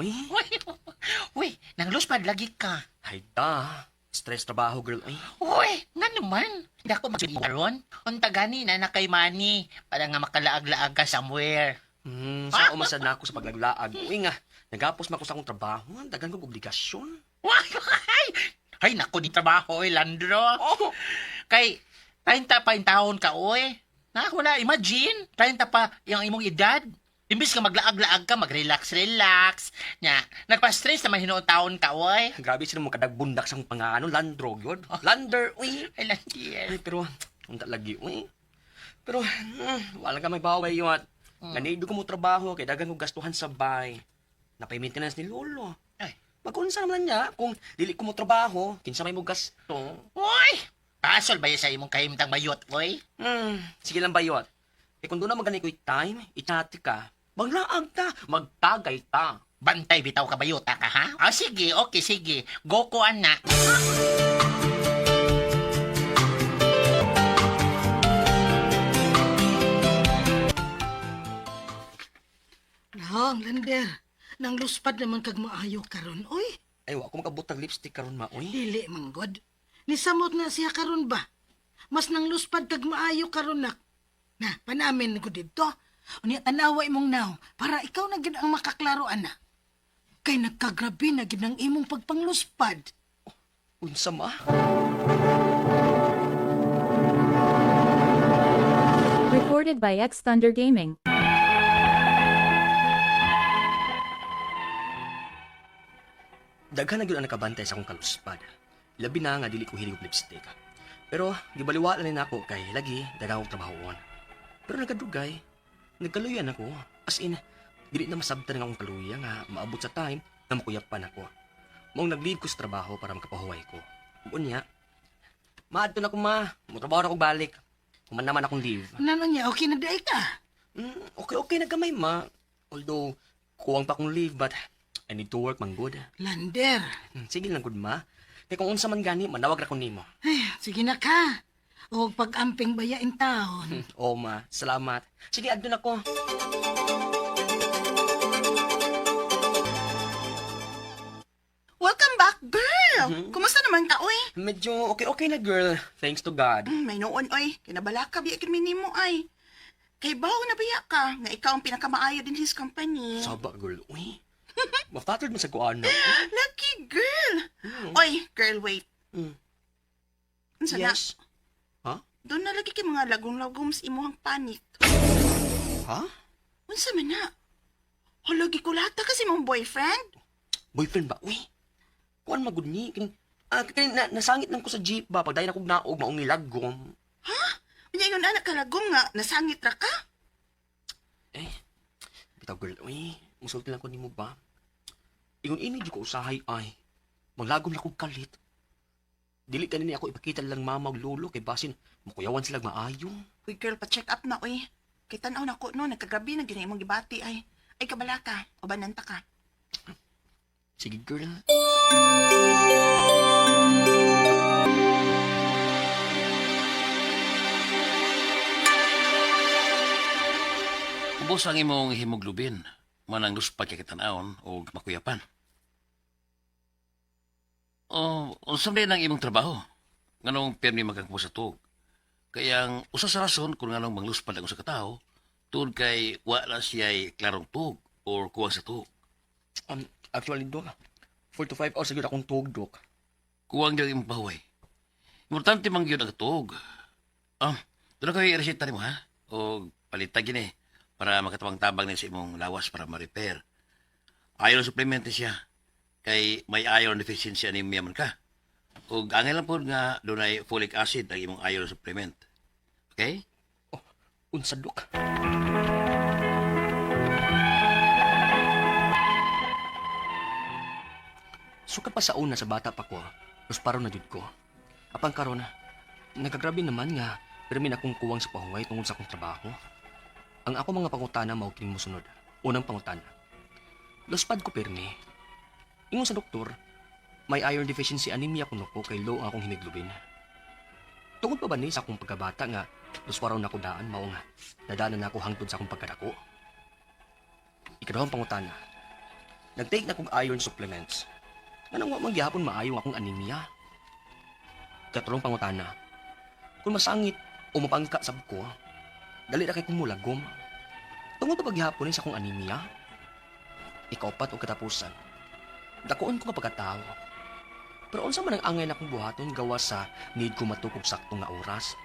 Uy, nang luspad lagi ka. Ay da, stress trabaho girl, Uy, nga naman. Hindi ako magsulit karon. Unta gani na kay Manny para nga makalaag-laag ka somewhere. Sa umasad na ako sa paglaglaag. Uy nga, nagapos man ko sa akong trabaho. Dagan kong obligasyon. Ay, naku, di trabaho, Landro. Kay, 30 pa yung taon ka, oy. Wala, imagine, 30 pa yung imong edad. Imbis ka maglaag-laag ka, mag-relax-relax. Nagpa-stress naman hinoon taon ka, oy. Grabe sila mong kadagbundak sa akong pangano. Landro, yun. Lander, uy. Ay, Landier. Ay, pero, unta lagi, uy. Pero, wala ka may baway yun. Nanido ko mo trabaho, kaya dagan ko gastuhan sa bay. Napay-maintenance ni Lolo. Ay. Mag-unsa naman niya, kung dili ko mo trabaho, kinsa may mo gasto. Uy! Pasol ba sa imong kahimtang bayot, oy? Sige lang bayot. Eh kung doon na magani ko'y time, itati ka. Maglaag ta, magtagay ta. Bantay bitaw ka bayota ka, ha? Sige, okay, sige. Go ko, anak. Nang, Lander. Nang luspad naman kag maayo karon, oy. Ay, wa ko makabutang lipstick karon ma, oy. Dili, manggod. Nisamot na siya karon ba? Mas nang luspad kag maayo karon nak. Na, panamin ko dito. Unya tanawa imong naw, para ikaw na gid ang makaklaro, ana. Kay nagkagrabe na gid ang imong pagpangluspad. Unsa ma? Recorded by X Thunder Gaming. Daghan na gyud ang nakabantay sa akong kaluspad. Labi na nga dili ko hilig og lipstick. Pero gibaliwala ni nako kay lagi daghang og trabahon. Pero nagkadugay, nagkaluyan ako. As in, dili na masabtan nga akong kaluya nga maabot sa time na makuyapan ako. Maong nag-leave ko sa trabaho para makapahuway ko. Unya, maadto na ko ma, motrabaho na ko balik. Kuman naman akong leave. Nano niya, okay na daig ka? Okay na gamay ma. Although, kuwang pa akong leave but I need to work man good. Lander. Sige lang good ma. Kaya kung unsa man gani, manawag ra ko nimo. Ay, sige na ka. O pag-amping bayain taon. Oo ma, salamat. Sige, adto na ko. Welcome back, girl! Kumusta naman ka, oy? Medyo okay na girl, thanks to God. May noon, oy. Kinabala ka, biya kirmini mo, ay. Kay bawo na biya ka, nga ikaw ang pinakamaayo din his company. Saba girl, uy. Mafattered mo sa kuana. Lucky girl! Oy, girl, wait. Unsa na? Yes. Ha? Doon na lagi kay mga lagom-lagom sa imuhang panik. Ha? Unsa man na? Lagi ko lata kasi mong boyfriend? Boyfriend ba? Uy, kuan magud ni. Nasangit lang ko sa jeep ba, pag dahin akong naog, maong nilagom. Ha? Unya yun anak kalagom nga, nasangit ra ka? Bitaw girl, uy, musulti lang ko ni mo ba? Ingon ini di ko usahay ay, maglagom lang kong kalit. Dili ka nini ako ipakita lang mama o lolo kay basin, makuyawan sila maayo. Uy girl, pa-check up na, uy. Kay tanaw na ko, no, nagkagabi na ginay mong gibati ay. Ay, kabala ka, o bananta ka. Sige girl. Ubos ang imong hemoglobin, manang luspad kay kitanaon o makuyapan. O, unsam din ang imong trabaho? Nganong permi magkakmo sa tuog? Kaya ang usa sa rason kung nganong mangluspad ang usa ka tawo, tuod kay wala siya'y klarong tuog or kuwang sa tuog. Actually, Dok, 4 to 5 hours agad akong tuog, Dok. Kuwang daw imong pahuway. Importante mang yun ang tuog. Doon kayo i-resita mo, ha? O palitag yun para makatawang-tabang din sa imong lawas para ma-repair. Iron supplement siya. Kay may iron deficiency anemia man ka. O angay lang po nga doon ay folic acid ang imong iron supplement. Okay? Unsa, Dok? Sukat pa sa una sa bata pa ko, lusparo na jud ko. Apang karon, nagagrabe naman nga, pero min akong kuwang sa pahuway tungod sa akong trabaho. Ang ako mga pangutana mao kining mosunod. Unang pangutana. Luspad ko permi. Ingon sa doktor, may iron deficiency anemia kuno ko kay low ang akong hemoglobin. Tungod pa ba ni sa akong pagkabata nga lusparaw na ko daan mao nga nadaanan na ako hangtod sa akong pagkadako. Ikadawang pangutana. Nag-take na kong iron supplements. Anong wa magyapon maayo akong anemia? Katulong pangutana. Kung masangit o mapangka sab ko, dali ra kay kong mulagom. Tungod pa paghihapon sa akong anemia, ikaupat o katapusan. Dakuon ko nga pagkatao. Pero unsa man ang angay na akong buhaton gawa sa need ko matukog sakto nga oras.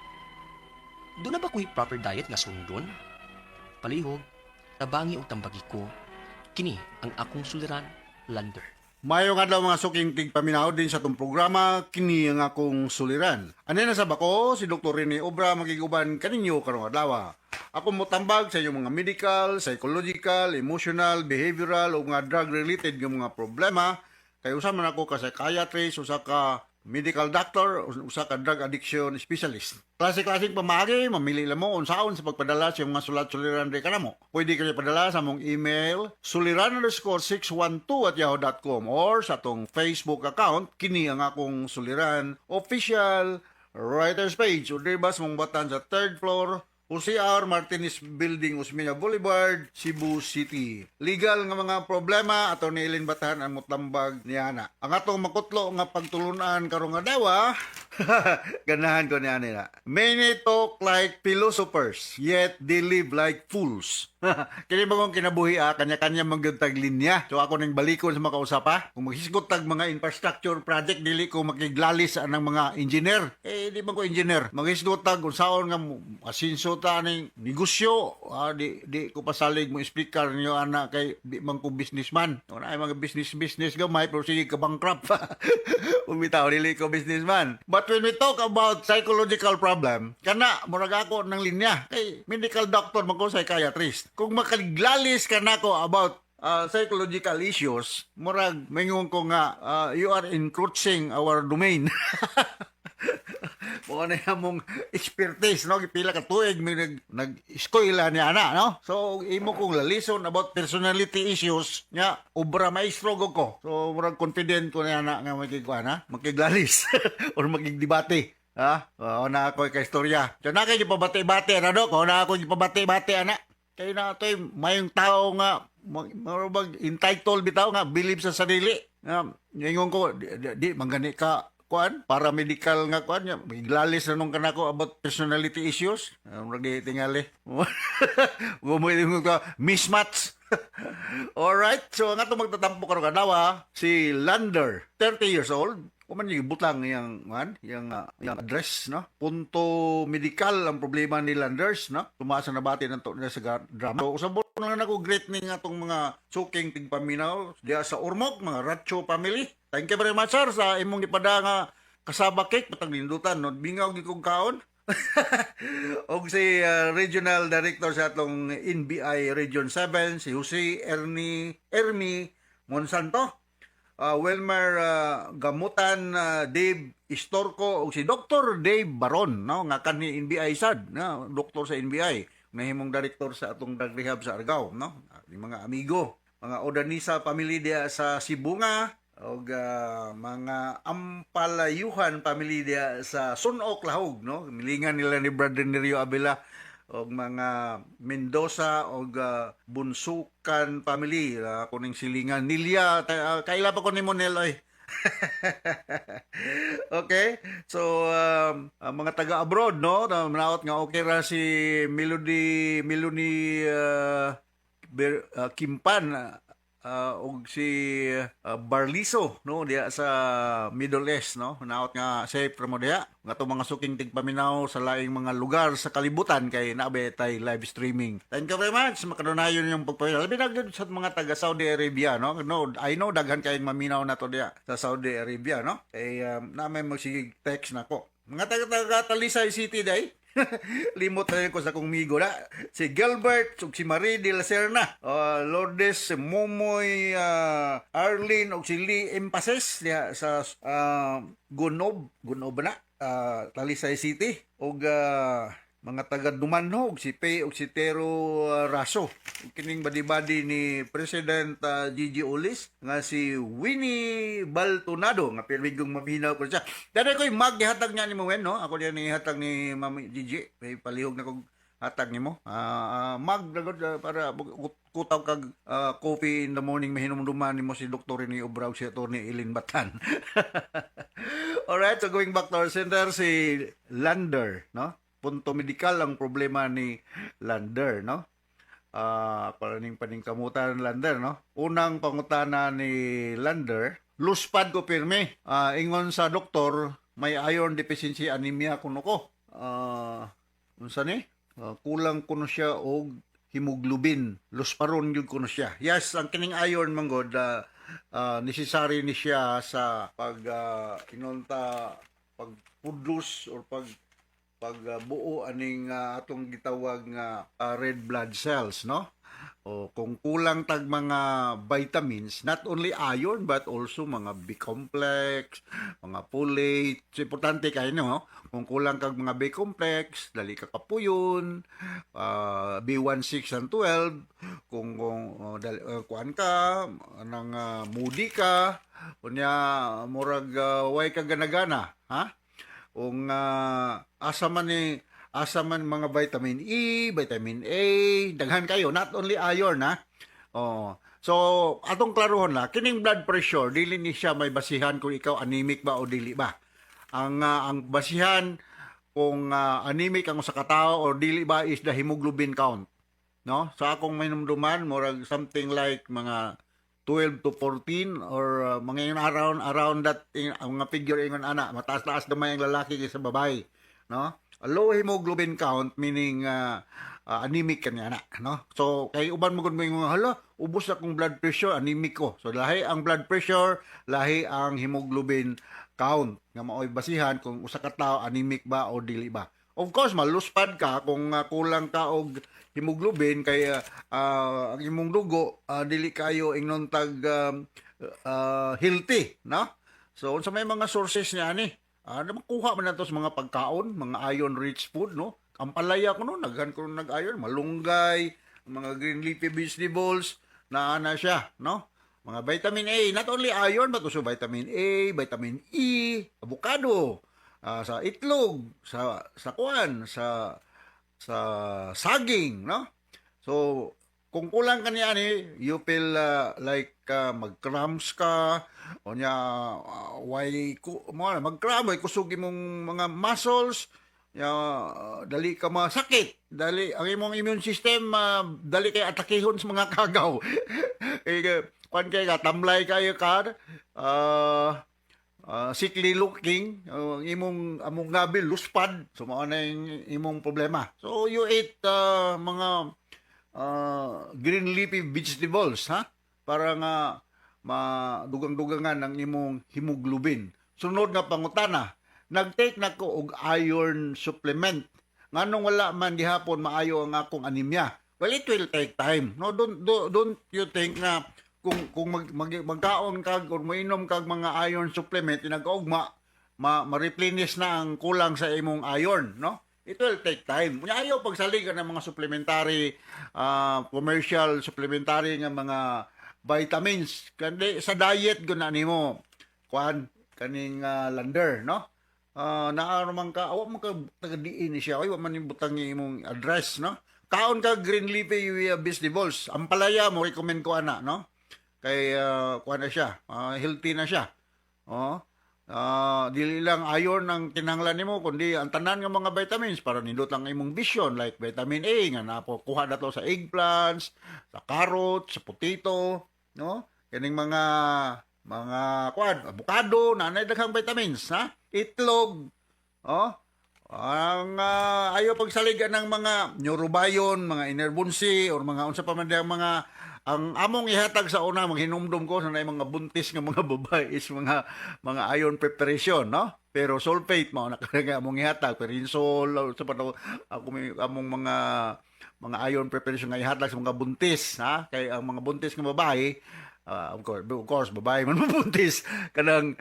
Doon na ba ko'y proper diet nga sundon? Palihog, tabangi o tambagi ko, kini ang akong suliran, Lander. Mayo nga daw mga suking tigpaminaw din sa itong programa, kini ang akong suliran. Ano na sa bako, si Dr. Rene Obra magiguban kaninyo karong adlaw. Ako mo tambag sa inyong mga medical, psychological, emotional, behavioral o mga drug-related ng mga problema. Kaya usa man ako ka psychiatrist, usa ka medical doctor, usa ka drug addiction specialist. Klase-klaseng pamagi, mamili lang mo unsaon sa pagpadala sa mga sulat-suliran di kanamo. Pwede kayo padala sa mong email suliran_612@yahoo.com or sa atong Facebook account, kini ang akong suliran official writers page. O diba sa mong batan sa 3rd floor, UCR Martinez Building, Osmeña Boulevard, Cebu City. Legal nga mga problema ato ni Ilin Batahan ang mutambag ni Ana. Ang atong makutlo nga pagtulunan karong adlaw, ganahan ko ni Ana. Many talk like philosophers, yet they live like fools. Kini ba kung kinabuhi kanya-kanya magdagtag linya. So ako nang balikon sa mga kausapa. Kung maghisgot tag mga infrastructure project, dili ko makiglalis ng mga engineer. Di ba ko engineer? Maghisgot tag kung saan nga asinso ta ning negosyo. Di ko pasalig mo explicar niyo ana kay di man ko businessman. Una ay mga business gamay pero sige ka bankrupt. Umitaw dili ko businessman. But when we talk about psychological problem, kana murag ako ng linya. Kay medical doctor man ko psychiatrist. Kung makaglalis ka na ko about psychological issues, murag mingon ko nga you are encroaching our domain. Mo na mong expertise, no? Pila ka tuig nag-eskwela ni ana, no? So imo kong lalison about personality issues nya obra maestro ko. So murag confident ko na ana nga makiglalis or magigdebate. Na ako ka istorya. So na kay gipabati-bati na do, na ako gipabati-bati ana. Kaya na ito'y mayong tao nga, marubag entitled bitaw nga, believe sa sarili. Ngayon ko, di manggani ka, kuan, paramedical nga kuan, iglalis na nung kanako about personality issues. Murag di tingali. Gumuhin ko mismatch. Alright, so nga ito magtatampo ka rin kanawa, si Lander, 30 years old. Kung man yung butang yung address, no? Punto medical ang problema ni Landers, no? Tumasa na bati ng na sa drama. So, usabot lang ako great ni nga itong mga suking tigpaminaw diya sa Ormoc, mga Ratcho family. Thank you very much, sir, sa imong ipada nga kasaba cake, patang nindutan, no? Bingaw ni kong kaon. O si Regional Director sa atong NBI Region 7, si Jose Ermi Monsanto. Wilmer Gamutan, Dave Istorco o si Dr. Dave Baron, no, nga kanhi NBI sad, no, doktor sa NBI, nahimong director sa atong drug rehab sa Argao, no. Mga amigo, mga Odanisa family dia sa Sibunga o mga Ampalayuhan family dia sa Sunok Lahog, no. Milingan nila ni Brother Nerio Abela o mga Mendoza o Bunsukan family, kuning silingan Nilya, kaila pa ko ni Monel oy. Okay, so mga taga abroad, no, naot nga okay ra si Melody Kimpan og si Barliso, no, diya sa Middle East, no, naot nga safe ra mo diya nga to mga suking tigpaminaw sa laing mga lugar sa kalibutan kay naabe tay live streaming. Thank you very much, makadonayon yung pagpaminaw labi na sa mga taga Saudi Arabia, no. I know daghan kayong maminaw na to diya sa Saudi Arabia, no, kay na may magsige text nako mga taga Talisay City day. Limot na ko sa kong migo na. Si Gilbert, si Marie de la Serna, Lourdes, si Momoy, Arlene, o si Lee Empases sa Gunob na, Talisay City. O mga taga Dumanhog, si Pei o si Tero Raso. Kining badi-badi ni President Gigi Ulis, nga si Winnie Baltonado, nga pirmigong maminaw ko siya. Dada ko'y maghihatag niya ni Moen, no? Ako diyan ni hatag ni Mami Gigi. May palihog na kong hatag ni mo. Para kutaw kag coffee in the morning, mahinumduman ni mo si Dr. ni Obraw, si Atty. Ilin Batan. Alright, so going back to our center, si Lander, no? Punto medical ang problema ni Lander, no? paraning paningkamutan Lander, no? Unang pangutana ni Lander, luspad ko pirmi. Ingon sa doktor, may iron deficiency anemia kuno ko. Unsa ni? Kulang kuno siya og hemoglobin. Lusparon gyud kuno siya. Yes, ang kining iron manggod necessary ni siya sa pag inunta pagpudlos or pagbuo aning atong gitawag nga red blood cells, no? O kung kulang tag mga vitamins, not only iron but also mga B-complex, mga folate. So, importante kayo, no? Kung kulang kag mga B-complex, dali ka kapuyon, B16 and 12, kung kuan ka, nang moody ka, kunya murag way ka gana-gana, ha? Kung asa man mga vitamin E, vitamin A, daghan kayo, not only iron, ha? So, atong klarohon na, kining blood pressure, dili ni siya may basihan kung ikaw anemic ba o dili ba. Ang basihan kung anemic ang sa katao o dili ba is the hemoglobin count. No? Sa akong minumduman, murag something like mga 12 to 14 or mga yun around that ang mga figure ingon ana, mataas-taas gamay ang lalaki kaysa babae, no? A low hemoglobin count meaning anemic kanya na, no? So kay uban mo gud mo yung hala, ubos akong blood pressure, anemic ko. So lahi ang blood pressure, lahi ang hemoglobin count nga maoy basihan kung usa ka tawo anemic ba o dili ba. Of course, maluspad ka kung kulang ka og hemoglobin kay ang imong dugo dili kayo ingnon tag healthy, no? So unsa may mga sources niya ni? Makuha man nato sa mga pagkaon, mga iron-rich food, no? Ang palaya ko no, naghan ko nag-iron, malunggay, mga green leafy vegetables, na siya, no? Mga vitamin A, not only iron, but also vitamin A, vitamin E, avocado, sa itlog, sa kuan, sa saging, no? So, kung kulang ka niya ni, you feel like mag-cramps ka, o niya, mag-cramp, kusog mong mga muscles, dali ka masakit, dali, ang imong immune system, dali kay atakihon sa mga kagaw. Kung kaya tamlay kayo ka, sickly looking, among gabi, luspad, so mao na yung imong problema. So, you eat mga green leafy vegetables, ha? Para nga madugang-dugangan ang imong hemoglobin. Sunod nga pangutana, nag-take na ko og iron supplement. Nganong wala man gihapon maayo ang akong anemia? Well, it will take time. No, don't you think na kung magkaon kag or mainom kag mga iron supplement inagaugma ma-replenish na ang kulang sa imong iron, no? It will take time. Kunya ayaw pagsalig ng mga supplementary commercial supplementary nga mga vitamins kandi sa diet guna nimo kuan kaning Lander, no? Naaro man ka awa man ka taga-diin ni siya, ay wa man butang imong address, no? Kaon ka green leafy vegetables. Ang palaya mo recommend ko ana, no? Kay kuan na siya, healthy na siya. Dili lang iron ang kinahanglan nimo kundi ang tanan nga mga vitamins para nindot lang imong vision like vitamin A nga nakuha nato sa eggplants, sa carrots, sa potato, no? Kaning mga kuan, avocado, nanay daghang vitamins, ha? Itlog, ang ayaw pagsaligan ng mga neurobion, mga inerbunsi or mga unsa pa man ang mga ang among ihatag sa una maghinumdum ko sa mga buntis nga mga babae is mga iron preparation, no? Pero sulfate mo nakaraga among ihatag, perinsol sa pato ako among mga iron preparation nga ihatag sa mga buntis, ha? Kay ang mga buntis nga babae of course babae man buntis kanang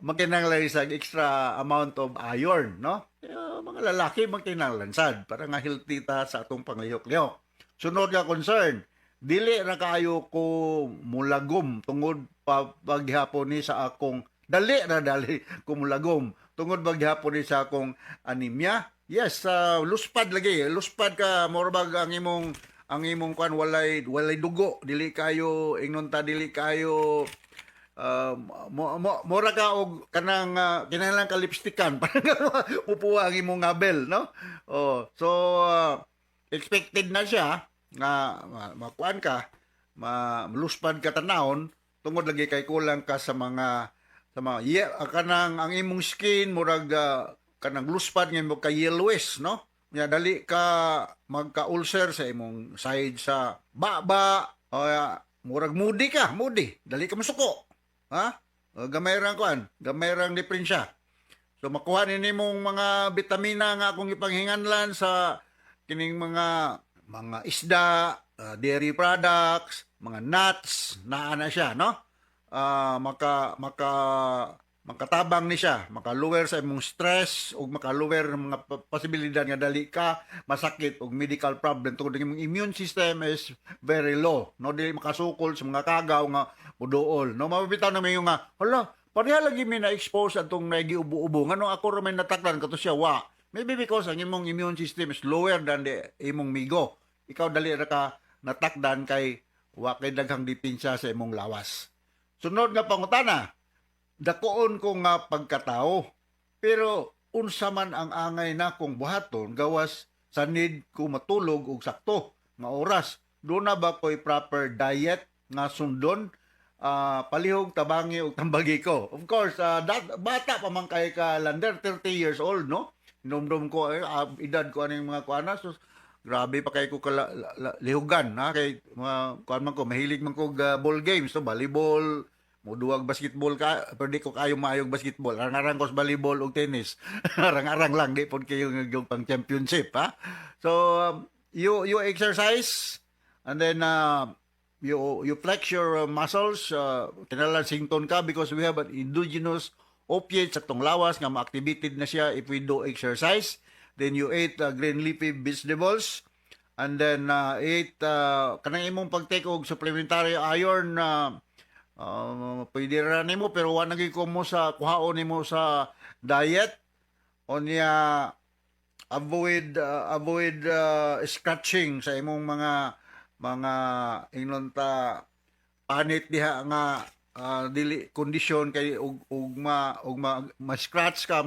magkinahanglan sa extra amount of iron, no? Mga lalaki magkinahanglan sad para nga healthy ta sa atong panglihok-lihok. Sunod nga concern, dili na kaayo ko mulagom tungod paghapon ni sa akong dali ko mulagom tungod paghapon ni sa akong anemia. Yes, luspad lagi. Luspad ka morbag ang imong kuan walay dugo, dili kayo ingnon ta dili kayo mora ka og kanang kinahanglan ka lipstickan para upuwa ang imong ngabel, no? So expected na siya nga makuan ka, maluspad ka tanahon tungod lagi kay kulang ka sa mga kanang ang imong skin murag kanang luspad nga mo ka yellowish, no? Nya dali ka magka-ulcer sa imong side sa baba, murag moody, dali ka masuko. Ha? Gamay rang diferensya. So makuha nimong mga bitamina nga akong ipanghinganlan sa kining mga isda, dairy products, mga nuts, naa na siya, no? Makatabang ni siya, maka-lower sa imong stress ug maka-lower ng mga posibilidad nga dali ka masakit og medical problem tungod ang imong immune system is very low, no? Dili makasukol sa mga kagaw nga udool, no? Mabibitaw na may nga hala, pareha lagi may na-expose atong nagiubo-ubo ngano ako ra may natakdan kato siya wa. Maybe because ang imong immune system is lower than the imong migo. Ikaw dali ra ka natakdan kay wa kay daghang depensa sa imong lawas. Sunod nga pangutana, dakoon ko nga pagkatao. Pero unsa man ang angay na kong buhaton gawas sa need ko matulog og sakto nga oras. Doon na ba ko'y proper diet nga sundon? Palihog tabangi og tambagi ko. Of course, bata pa man kay ka Lander, 30 years old, no? Inomdom ko edad ko aning mga kuana, so grabe pa kay ko lihugan, ha? Kay mga kuan man ko mahilig man ko ball games, so volleyball, muduwag basketball ka, pero di ko kayo maayog basketball. Arang-arang ko sa volleyball ug tennis. Arang-arang lang di pod kayo yung pang championship, ha? So you exercise and then you flex your muscles, kinalan sington ka because we have an endogenous opiate sa tong lawas nga ma-activated na siya if we do exercise. Then you ate green leafy vegetables and then ate kanang imong pag-take og supplementary iron pwede ra nimo pero wa nagi ko mo sa kuhaon nimo sa diet onya avoid scratching sa imong mga ingonta panit diha nga dili kondisyon kay ug ma-scratch ka,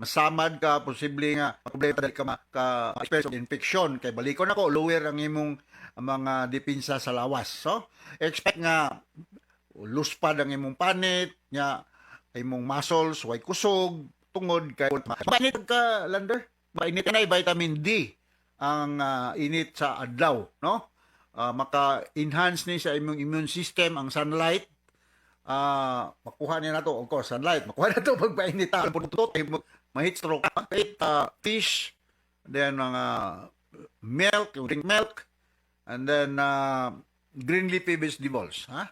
masamad ka, posible nga problema ka experience of infection kay balikon ako lower ang imong mga depensa sa lawas. So expect nga luspad ang imong panit nya imong muscles way kusog tungod kay mainit ka Lander, mainit na vitamin D ang init sa adlaw, no? Maka-enhance ni sa imong immune system ang sunlight. Makuha niya na to, of course, sunlight. Makuha na to pagpainit ang putot, ma-heat stroke, fish, then milk, drink milk, and then green leafy vegetables. Ha?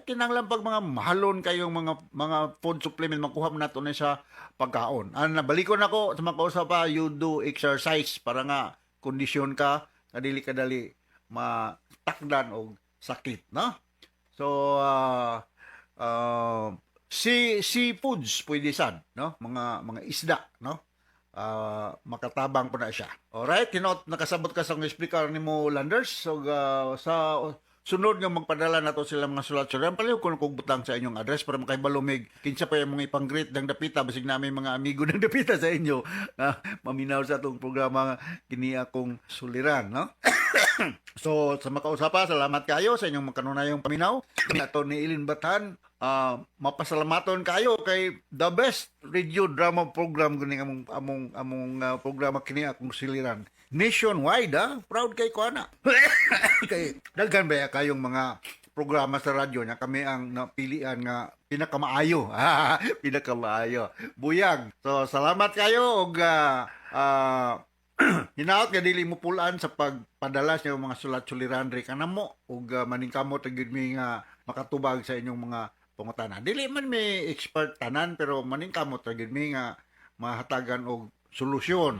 Kinanglan pag mga mahalon kayong mga food supplement, makuha mo na to na sa pagkaon. Nabalikon ako sa mga kausap pa, you do exercise para nga kondisyon ka, kadali matakdan og sakit, no? So seafoods pwede sad, no? Mga isda, no? Makatabang po na siya. Alright, nakasabot ka sa speaker nimo Landers. So sa sunod nga magpadala na to sila mga sulat-sulat. Paliw ko kung butang sa inyong address para makahibalumig. Kinsa pa yung mga ipang-greet ng dapita. Basig namin mga amigo ng dapita sa inyo. Maminaw sa itong programa kini akong suliran, no? So, sa makausapa, salamat kayo sa inyong makanunayong paminaw. Ito ni Ilin Batan, mapasalamaton kayo kay the best radio drama program kini among programa kini akong suliran. Nationwide, proud kay ko ana. Kay daghan ba kayong mga programa sa radyo niya kami ang napilian nga pinakamaayo. Pinakamaayo. Buyag. So salamat kayo og hinaot nga dili mo pulaan sa pagpadala sa mga sulat-suliran ri kanamo ug maningkamot gid mi nga makatubag sa inyong mga pangutana. Dili man mi expert tanan pero maningkamot gid mi nga mahatagan og solusyon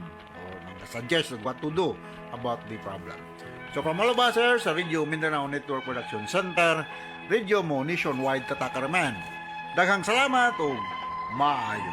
suggest what to do about the problem. So from all of us here sa Radio Mindanao Network Production Center, Radio mo nationwide katakaraman. Daghang salamat o maayo.